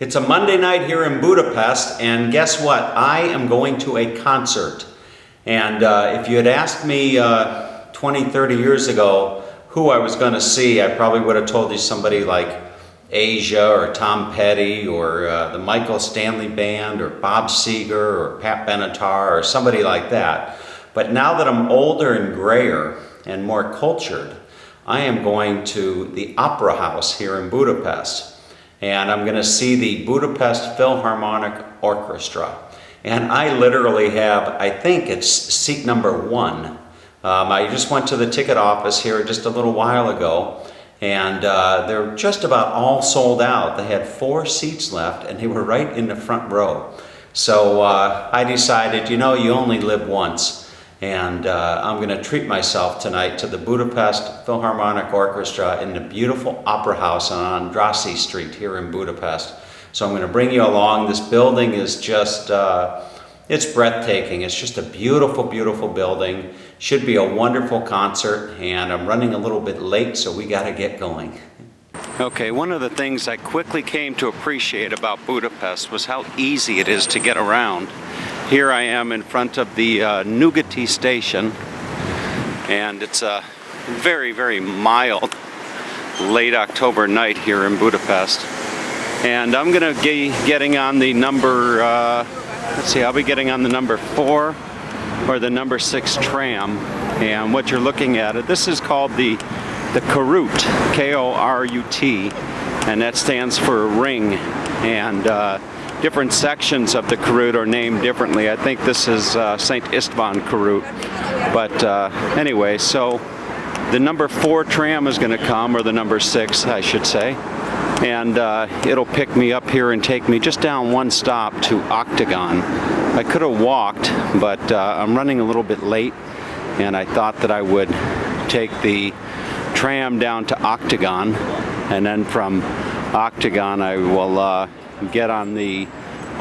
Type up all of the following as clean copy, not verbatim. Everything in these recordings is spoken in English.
It's a Monday night here in Budapest, and guess what? I am going to a concert. And if you had asked me 20, 30 years ago who I was going to see, I probably would have told you somebody like Asia or Tom Petty or the Michael Stanley Band or Bob Seger or Pat Benatar or somebody like that. But now that I'm older and grayer and more cultured, I am going to the Opera House here in Budapest. And I'm going to see the Budapest Philharmonic Orchestra. And I literally have, I think it's seat number 1. I just went to the ticket office here just a little while ago, and they're just about all sold out. They had 4 seats left, and they were right in the front row. So I decided, you know, you only live once. And I'm going to treat myself tonight to the Budapest Philharmonic Orchestra in the beautiful Opera House on Andrassy Street here in Budapest. So I'm going to bring you along. This building is just, it's breathtaking. It's just a beautiful, beautiful building. Should be a wonderful concert, and I'm running a little bit late, so we got to get going. Okay, one of the things I quickly came to appreciate about Budapest was how easy it is to get around. Here I am in front of the Nyugati station, and it's a very, very mild late October night here in Budapest. And I'm going to be getting on the number, let's see, I'll be getting on the number 4 or the number 6 tram. And what you're looking at, this is called the Korut, K-O-R-U-T, and that stands for ring. And different sections of the Korut are named differently. I think this is St. István Korut. But anyway, so the number 4 tram is going to come, or the number 6, I should say. And it'll pick me up here and take me just down one stop to Octagon. I could have walked, but I'm running a little bit late, and I thought that I would take the tram down to Octagon, and then from Octagon I will get on the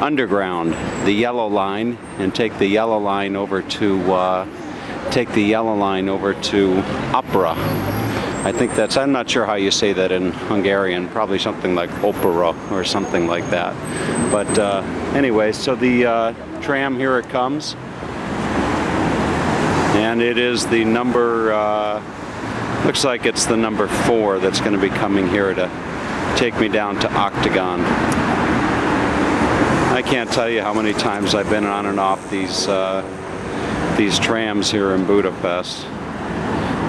underground, the yellow line, and take the yellow line over to Opera. I think that's, I'm not sure how you say that in Hungarian, probably something like opera or something like that. But anyway, so the tram, here it comes, and it is the number, looks like it's the number 4 that's going to be coming here to take me down to Octagon. I can't tell you how many times I've been on and off these trams here in Budapest.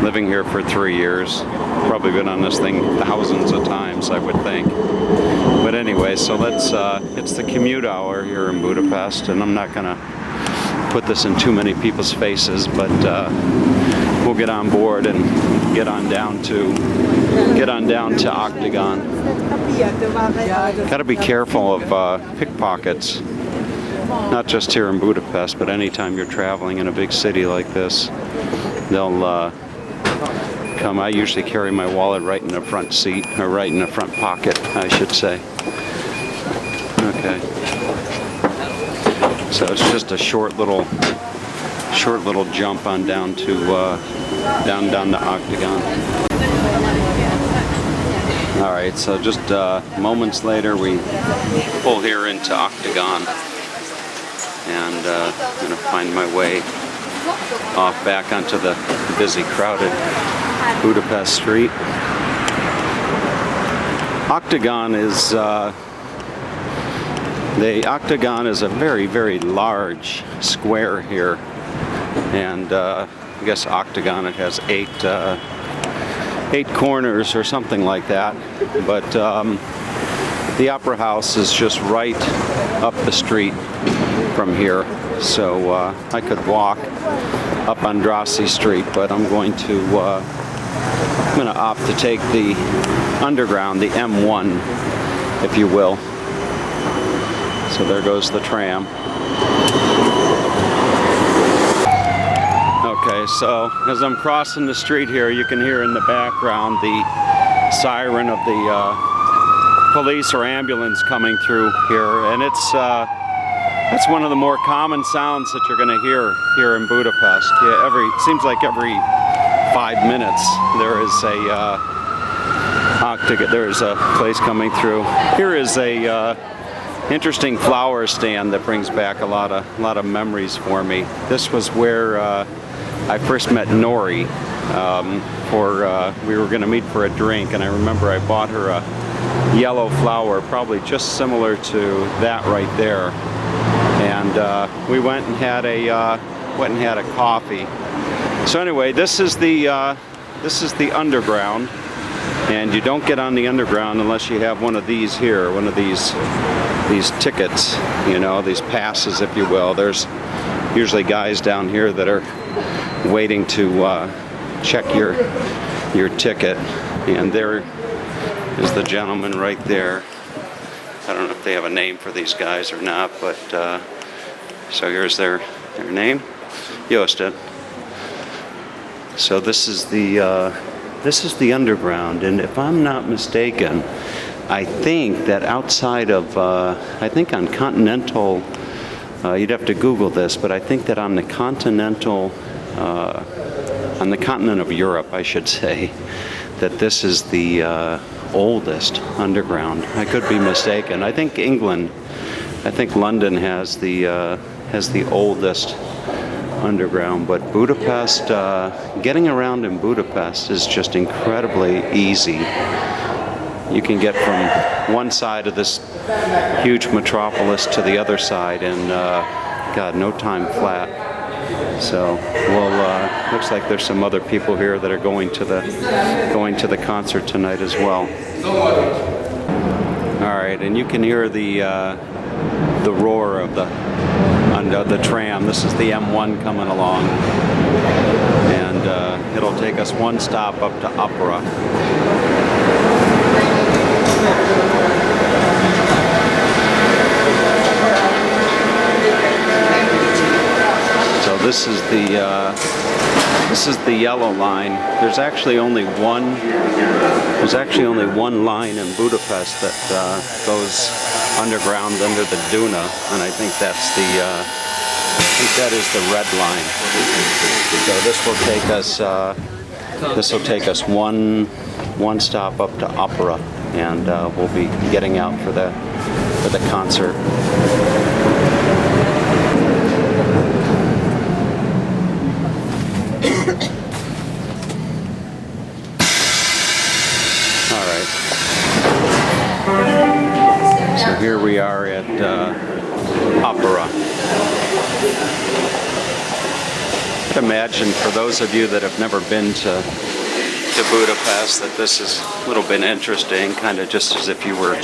Living here for 3 years. Probably been on this thing thousands of times, I would think. But anyway, so let's, it's the commute hour here in Budapest, and I'm not gonna put this in too many people's faces, but we'll get on board and get on down to Octagon. Gotta be careful of pickpockets, not just here in Budapest, but anytime you're traveling in a big city like this. They'll come. I usually carry my wallet right in the front seat, or right in the front pocket, I should say. Okay. So it's just a short little jump on down to down to Octagon. All right, so just moments later we pull here into Octagon, and I'm gonna find my way off back onto the busy, crowded Budapest street. Octagon is the Octagon is a very, very large square here, and I guess Octagon, it has 8 corners or something like that. But the Opera House is just right up the street from here. So I could walk up Andrassy Street, but I'm going to opt to take the underground, the M1, if you will. So there goes the tram. Okay, so as I'm crossing the street here, you can hear in the background the siren of the police or ambulance coming through here, and that's one of the more common sounds that you're going to hear here in Budapest. Yeah, seems like every 5 minutes there is a place coming through. Here is a interesting flower stand that brings back a lot of memories for me. This was where I first met Nori. We were going to meet for a drink, and I remember I bought her a yellow flower, probably just similar to that right there. And we went and had a coffee. So anyway, this is the underground, and you don't get on the underground unless you have one of these here, one of these tickets, you know, these passes, if you will. There's usually guys down here that are waiting to check your ticket, and there is the gentleman right there. I don't know if they have a name for these guys or not, but so here's their name, Josted. So this is the underground, and if I'm not mistaken, I think that outside of I think on continental, you'd have to Google this, but I think that on the continent of Europe, I should say, that this is the oldest underground. I could be mistaken. I think London has the oldest underground, but Budapest, getting around in Budapest is just incredibly easy. You can get from one side of this huge metropolis to the other side in, God, no time flat. So, well, looks like there's some other people here that are going to the concert tonight as well. All right, and you can hear the roar of the tram. This is the M1 coming along, and it'll take us one stop up to Opera. So this is the yellow line. There's actually only one line in Budapest that goes underground under the Duna, and I think that is the red line. So this will take us one stop up to Opera, and we'll be getting out for the concert. All right. So here we are at Opera. I'd imagine for those of you that have never been to Budapest that this is a little bit interesting, kind of just as if you were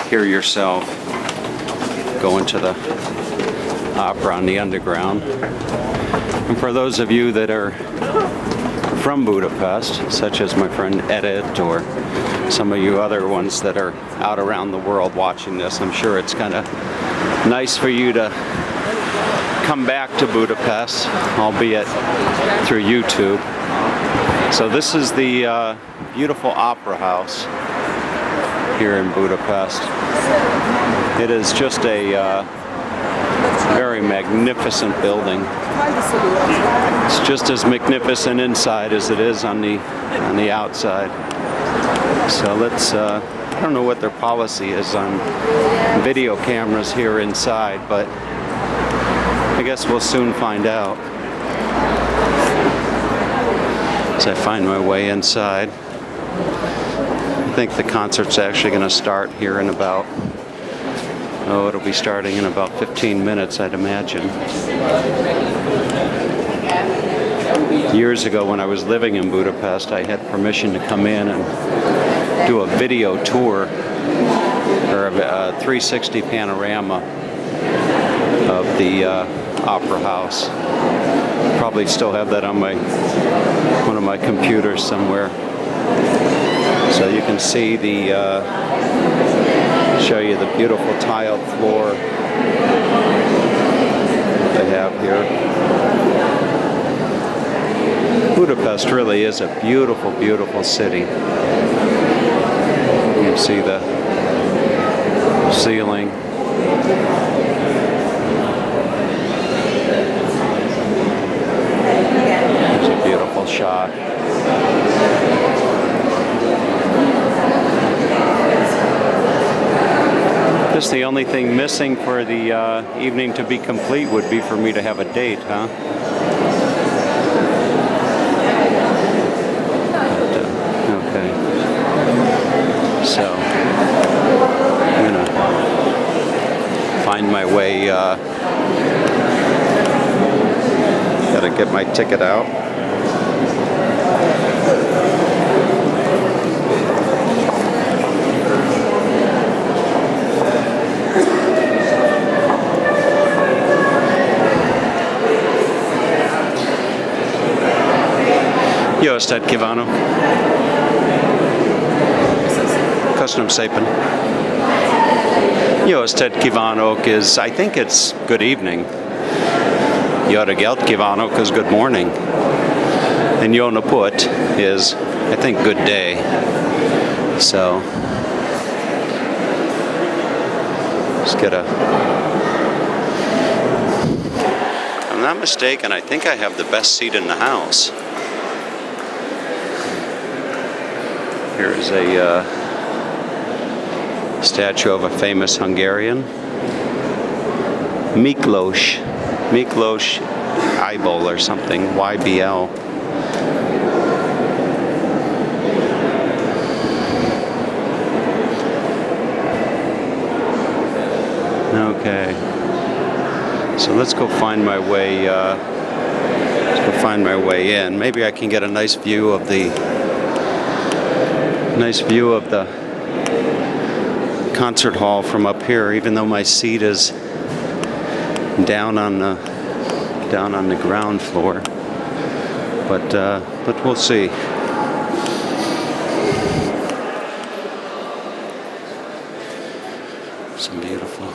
here yourself, going to the opera on the underground. And for those of you that are from Budapest, such as my friend Edit or some of you other ones that are out around the world watching this, I'm sure it's kind of nice for you to come back to Budapest, albeit through YouTube. So this is the beautiful opera house here in Budapest. It is just a very magnificent building. It's just as magnificent inside as it is on the outside. So let's, I don't know what their policy is on video cameras here inside, but I guess we'll soon find out. As I find my way inside. I think the concert's actually going to start here in about, it'll be starting in about 15 minutes, I'd imagine. Years ago when I was living in Budapest, I had permission to come in and do a video tour, or a 360 panorama of the opera house. Probably still have that on one of my computers somewhere. So you can see show you the beautiful tiled floor they have here. Budapest really is a beautiful, beautiful city. You can see the ceiling. There's a beautiful shot. Guess the only thing missing for the evening to be complete would be for me to have a date, huh? But, okay. So, I'm gonna find my way, gotta get my ticket out. Jó estét kívánok! Köszönöm szépen. Jó estét kívánok is, I think it's good evening. Jó reggelt kívánok is good morning. And jó napot is, I think, good day. So, let's get a... If I'm not mistaken, I think I have the best seat in the house. Here's a statue of a famous Hungarian, Miklós Ibol or something, YBL. Okay, so let's go find my way. In. Maybe I can get a nice view of the concert hall from up here, even though my seat is down on the ground floor. But we'll see. Some beautiful.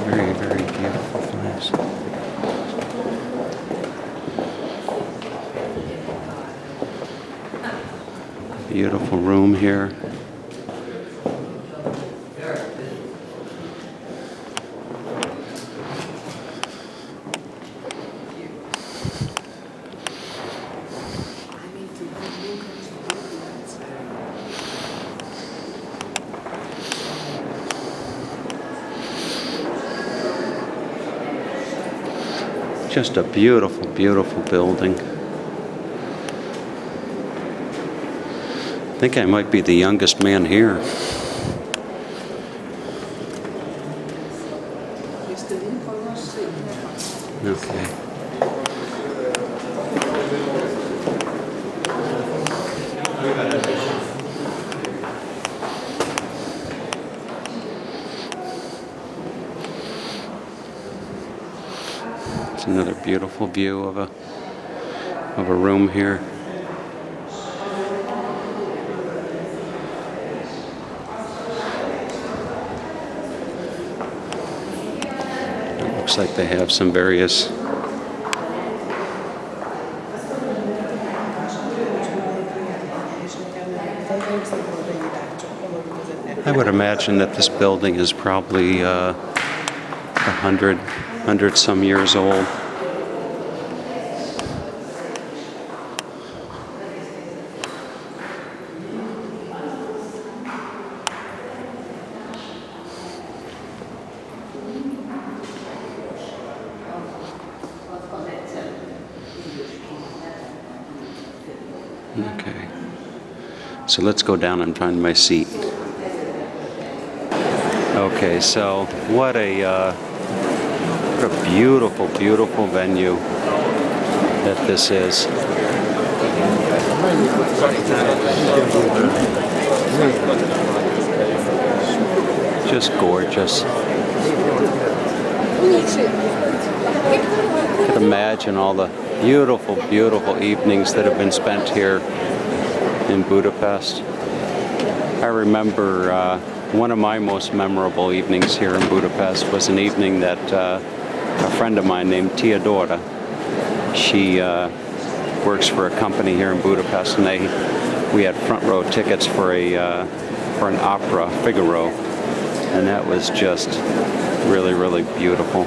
Very, very beautiful place. Beautiful room here. Just a beautiful, beautiful building. I think I might be the youngest man here. Okay. It's another beautiful view of a room here. Looks like they have some various I would imagine that this building is probably 100 some years old. Okay, so let's go down and find my seat. Okay, so what a beautiful, beautiful venue that this is. Just gorgeous. You can imagine all the beautiful, beautiful evenings that have been spent here in Budapest. I remember one of my most memorable evenings here in Budapest was an evening that a friend of mine named Teodora, she works for a company here in Budapest, and we had front row tickets for an opera, Figaro, and that was just really, really beautiful.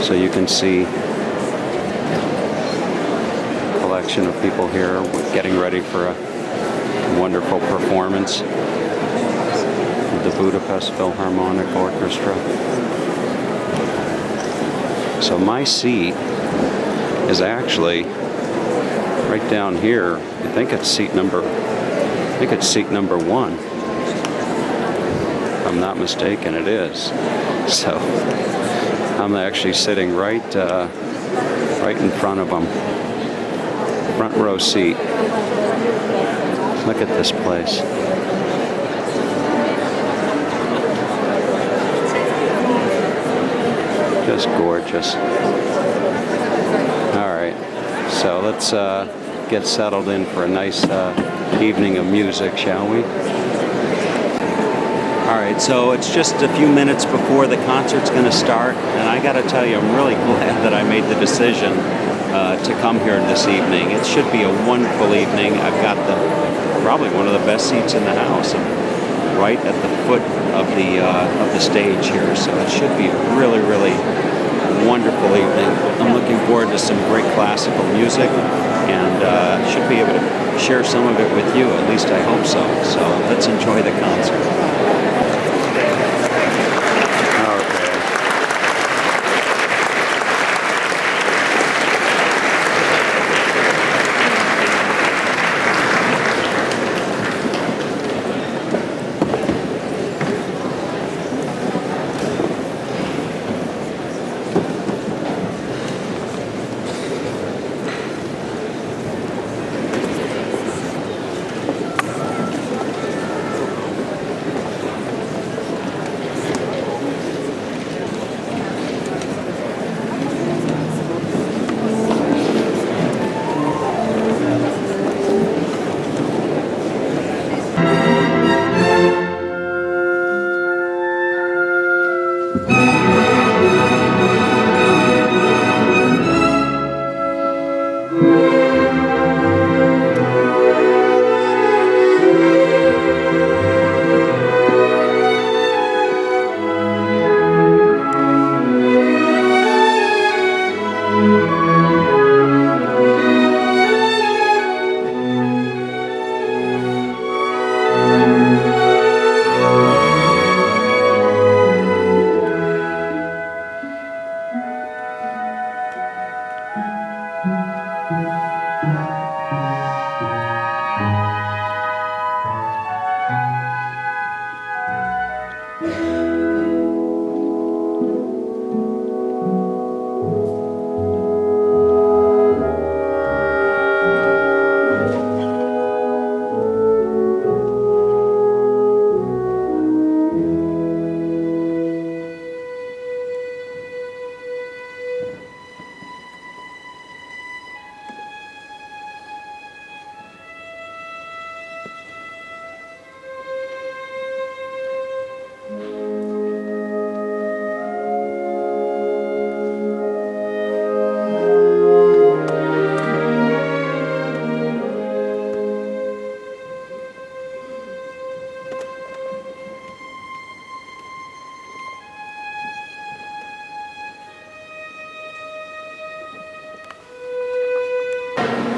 So you can see collection of people here getting ready for a wonderful performance of the Budapest Philharmonic Orchestra. So my seat is actually right down here. I think it's seat number 1. If I'm not mistaken, it is. So I'm actually sitting right in front of them. Front row seat. Look at this place. Just gorgeous. All right, so let's get settled in for a nice evening of music, shall we? All right, so it's just a few minutes before the concert's going to start, and I got to tell you, I'm really glad that I made the decision to come here this evening. It should be a wonderful evening. I've got probably one of the best seats in the house, right at the foot of the stage here. So it should be a really, really wonderful evening. I'm looking forward to some great classical music, and should be able to share some of it with you. At least I hope so. So let's enjoy the concert.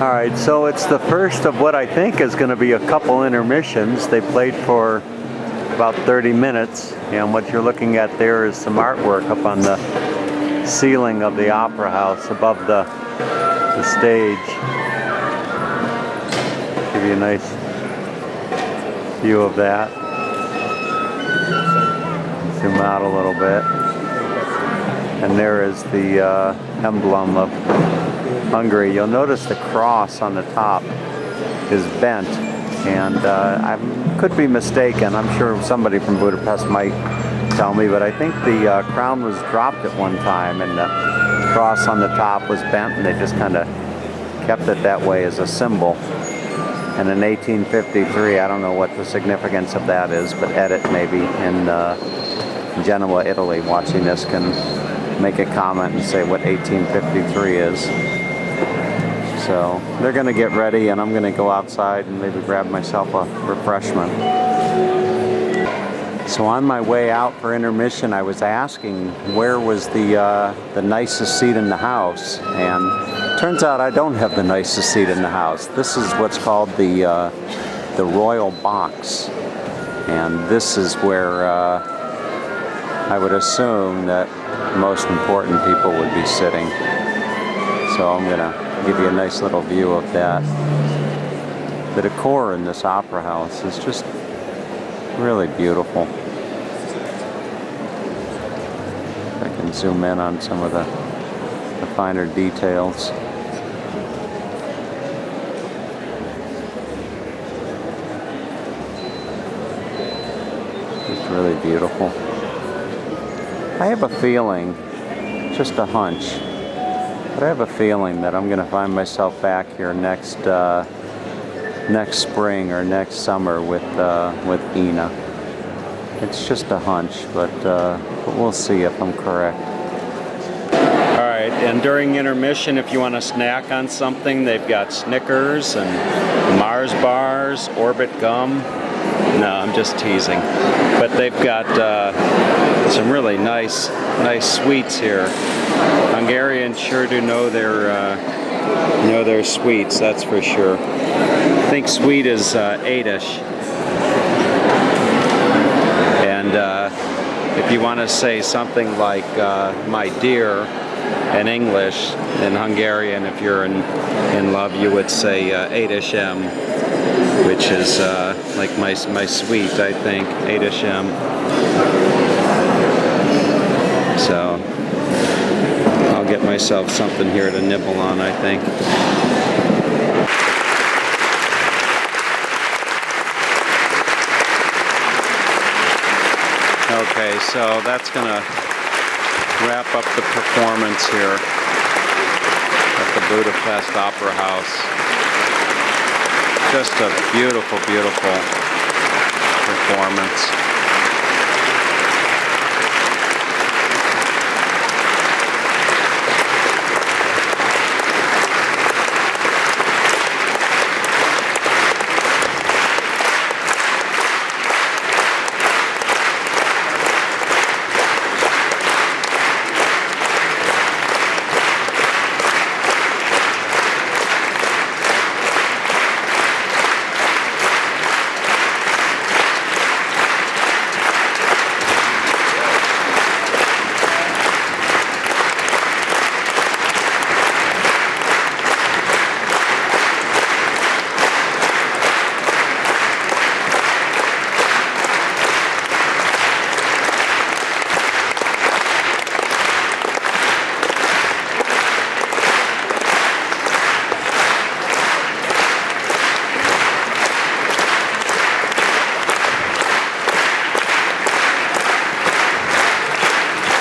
All right, so it's the first of what I think is going to be a couple intermissions. They played for about 30 minutes, and what you're looking at there is some artwork up on the ceiling of the Opera House above the stage. Give you a nice view of that. Zoom out a little bit. And there is the emblem of Hungary. You'll notice the cross on the top is bent, and I could be mistaken. I'm sure somebody from Budapest might tell me, but I think the crown was dropped at one time, and the cross on the top was bent, and they just kind of kept it that way as a symbol. And in 1853, I don't know what the significance of that is, but Edit maybe in Genoa, Italy, watching this can make a comment and say what 1853 is. So they're going to get ready, and I'm going to go outside and maybe grab myself a refreshment. So on my way out for intermission, I was asking where was the nicest seat in the house, and Turns out I don't have the nicest seat in the house. This is what's called the Royal Box, and this is where I would assume that most important people would be sitting. So I'm gonna give you a nice little view of that. The decor in this opera house is just really beautiful. I can zoom in on some of the finer details. It's really beautiful. I have a feeling, just a hunch, but I have a feeling that I'm going to find myself back here next spring or next summer with Ina. It's just a hunch, but we'll see if I'm correct. All right, and during intermission, if you want to snack on something, they've got Snickers and Mars bars, Orbit gum. No, I'm just teasing. But they've got some really nice sweets here. Hungarians sure do know their sweets, that's for sure. I think sweet is 8-ish. And if you want to say something like my dear in English, in Hungarian, if you're in love, you would say 8-ish M, which is like my sweet, I think, 8-ish M. So I'll get myself something here to nibble on, I think. Okay, so that's gonna wrap up the performance here at the Budapest Opera House. Just a beautiful, beautiful performance.